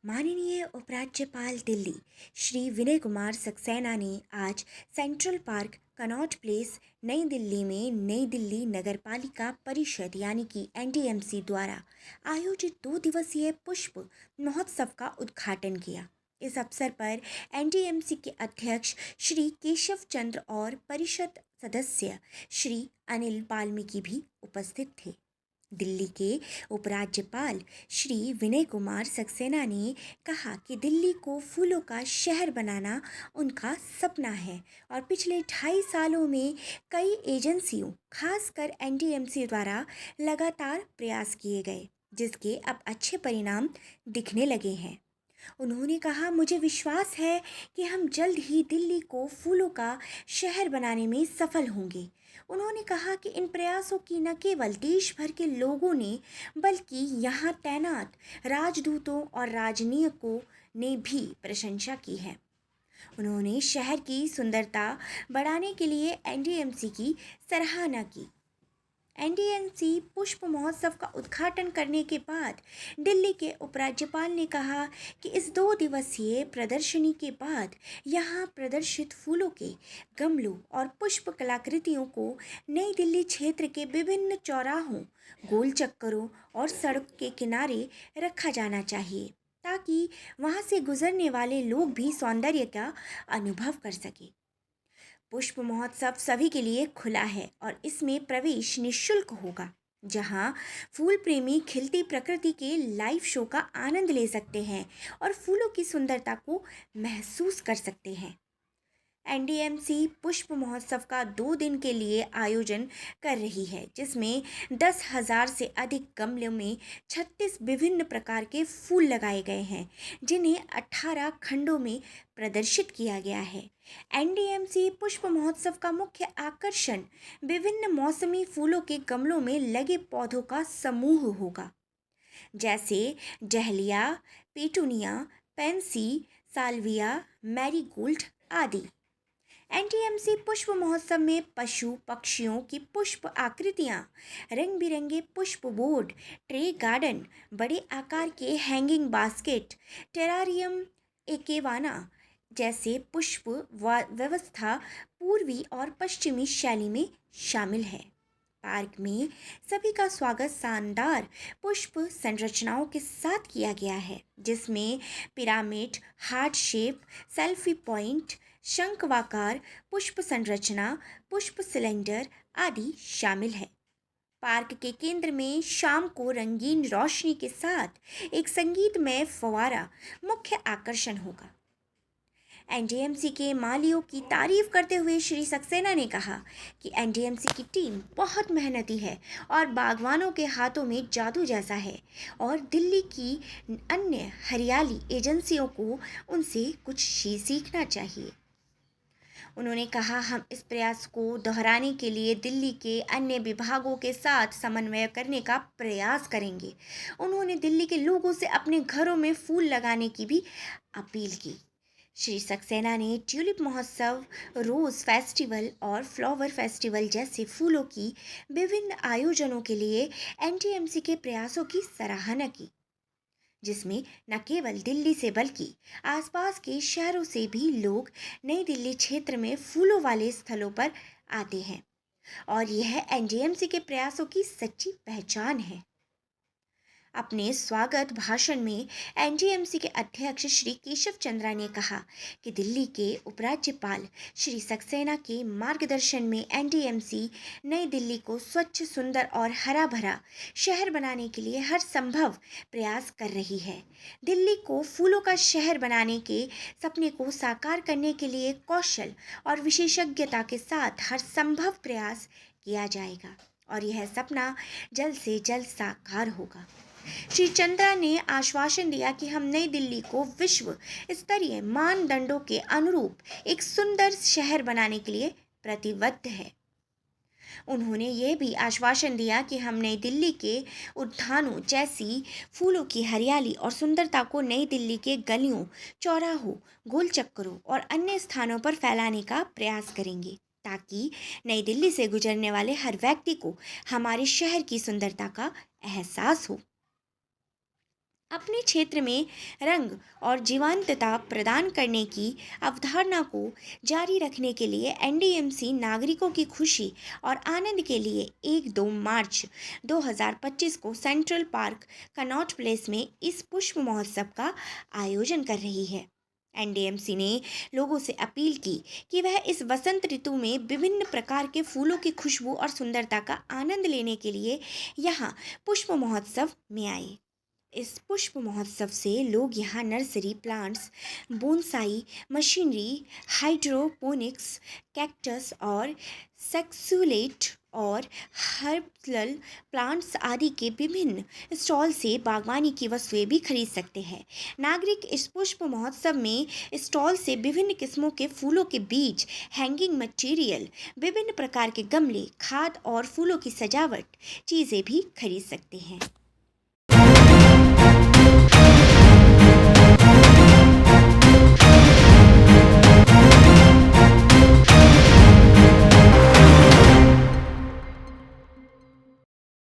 माननीय उपराज्यपाल दिल्ली श्री विनय कुमार सक्सेना ने आज सेंट्रल पार्क कनॉट प्लेस नई दिल्ली में नई दिल्ली नगरपालिका परिषद यानी कि एनडीएमसी द्वारा आयोजित 2 दिवसीय पुष्प महोत्सव का उद्घाटन किया। इस अवसर पर एनडीएमसी के अध्यक्ष श्री केशव चंद्र और परिषद सदस्य श्री अनिल वाल्मीकि भी उपस्थित थे। दिल्ली के उपराज्यपाल श्री विनय कुमार सक्सेना ने कहा कि दिल्ली को फूलों का शहर बनाना उनका सपना है और पिछले 2.5 सालों में कई एजेंसियों खासकर एनडीएमसी द्वारा लगातार प्रयास किए गए, जिसके अब अच्छे परिणाम दिखने लगे हैं। उन्होंने कहा, मुझे विश्वास है कि हम जल्द ही दिल्ली को फूलों का शहर बनाने में सफल होंगे। उन्होंने कहा कि इन प्रयासों की न केवल देश भर के लोगों ने बल्कि यहाँ तैनात राजदूतों और राजनयिकों ने भी प्रशंसा की है। उन्होंने शहर की सुंदरता बढ़ाने के लिए एनडीएमसी की सराहना की। एनडीएमसी पुष्प महोत्सव का उद्घाटन करने के बाद दिल्ली के उपराज्यपाल ने कहा कि इस 2 दिवसीय प्रदर्शनी के बाद यहाँ प्रदर्शित फूलों के गमलों और पुष्प कलाकृतियों को नई दिल्ली क्षेत्र के विभिन्न चौराहों, गोल चक्करों और सड़क के किनारे रखा जाना चाहिए, ताकि वहाँ से गुजरने वाले लोग भी सौंदर्य का अनुभव कर सकें। पुष्प महोत्सव सभी के लिए खुला है और इसमें प्रवेश निःशुल्क होगा, जहां फूल प्रेमी खिलती प्रकृति के लाइव शो का आनंद ले सकते हैं और फूलों की सुंदरता को महसूस कर सकते हैं। एनडीएमसी पुष्प महोत्सव का 2 दिन के लिए आयोजन कर रही है, जिसमें 10,000 से अधिक गमलों में 36 विभिन्न प्रकार के फूल लगाए गए हैं, जिन्हें 18 खंडों में प्रदर्शित किया गया है। एनडीएमसी पुष्प महोत्सव का मुख्य आकर्षण विभिन्न मौसमी फूलों के गमलों में लगे पौधों का समूह होगा, जैसे dahlia, petunia, Pence, Salvia, marigold आदि। एनटीएमसी पुष्प महोत्सव में पशु पक्षियों की पुष्प आकृतियाँ, रंग बिरंगे पुष्प बोर्ड, ट्रे गार्डन, बड़े आकार के हैंगिंग बास्केट, टेरारियम, एकेवाना जैसे पुष्प व्यवस्था पूर्वी और पश्चिमी शैली में शामिल है। पार्क में सभी का स्वागत शानदार पुष्प संरचनाओं के साथ किया गया है, जिसमें pyramid, heart shape, selfie point, शंखवाकार पुष्प संरचना, पुष्प सिलेंडर आदि शामिल है। पार्क के केंद्र में शाम को रंगीन रोशनी के साथ एक संगीतमय फव्वारा मुख्य आकर्षण होगा। एनडीएमसी के मालियों की तारीफ करते हुए श्री सक्सेना ने कहा कि एनडीएमसी की टीम बहुत मेहनती है और बागवानों के हाथों में जादू जैसा है और दिल्ली की अन्य हरियाली एजेंसियों को उनसे कुछ सीखना चाहिए। उन्होंने कहा, हम इस प्रयास को दोहराने के लिए दिल्ली के अन्य विभागों के साथ समन्वय करने का प्रयास करेंगे। उन्होंने दिल्ली के लोगों से अपने घरों में फूल लगाने की भी अपील की। श्री सक्सेना ने ट्यूलिप महोत्सव, रोज़ फेस्टिवल और फ्लावर फेस्टिवल जैसे फूलों की विभिन्न आयोजनों के लिए एनटीएमसी के प्रयासों की सराहना की, जिसमें न केवल दिल्ली से बल्कि आसपास के शहरों से भी लोग नई दिल्ली क्षेत्र में फूलों वाले स्थलों पर आते हैं और यह एनडीएमसी के प्रयासों की सच्ची पहचान है। अपने स्वागत भाषण में एनडीएमसी के अध्यक्ष श्री केशव चंद्रा ने कहा कि दिल्ली के उपराज्यपाल श्री सक्सेना के मार्गदर्शन में एनडीएमसी नई दिल्ली को स्वच्छ, सुंदर और हरा भरा शहर बनाने के लिए हर संभव प्रयास कर रही है। दिल्ली को फूलों का शहर बनाने के सपने को साकार करने के लिए कौशल और विशेषज्ञता के साथ हर संभव प्रयास किया जाएगा और यह सपना जल्द से जल्द साकार होगा। श्री चंद्रा ने आश्वासन दिया कि हम नई दिल्ली को विश्व स्तरीय मानदंडों के अनुरूप एक सुंदर शहर बनाने के लिए प्रतिबद्ध है। उन्होंने ये भी आश्वासन दिया कि हम नई दिल्ली के उद्यानों जैसी फूलों की हरियाली और सुंदरता को नई दिल्ली के गलियों, चौराहों, गोल चक्करों और अन्य स्थानों पर फैलाने का प्रयास करेंगे, ताकि नई दिल्ली से गुजरने वाले हर व्यक्ति को हमारे शहर की सुंदरता का एहसास हो। अपने क्षेत्र में रंग और जीवंतता प्रदान करने की अवधारणा को जारी रखने के लिए एनडीएमसी नागरिकों की खुशी और आनंद के लिए 1-2 मार्च 2025 को सेंट्रल पार्क कनॉट प्लेस में इस पुष्प महोत्सव का आयोजन कर रही है। एनडीएमसी ने लोगों से अपील की कि वह इस वसंत ऋतु में विभिन्न प्रकार के फूलों की खुशबू और सुंदरता का आनंद लेने के लिए यहाँ पुष्प महोत्सव में आए। इस पुष्प महोत्सव से लोग यहाँ nursery plants, bonsai machinery, hydroponics, cactus और सेक्सुलेट और हर्बल प्लांट्स आदि के विभिन्न स्टॉल से बागवानी की वस्तुएं भी खरीद सकते हैं। नागरिक इस पुष्प महोत्सव में स्टॉल से विभिन्न किस्मों के फूलों के बीज, हैंगिंग मटेरियल, विभिन्न प्रकार के गमले, खाद और फूलों की सजावट चीज़ें भी खरीद सकते हैं।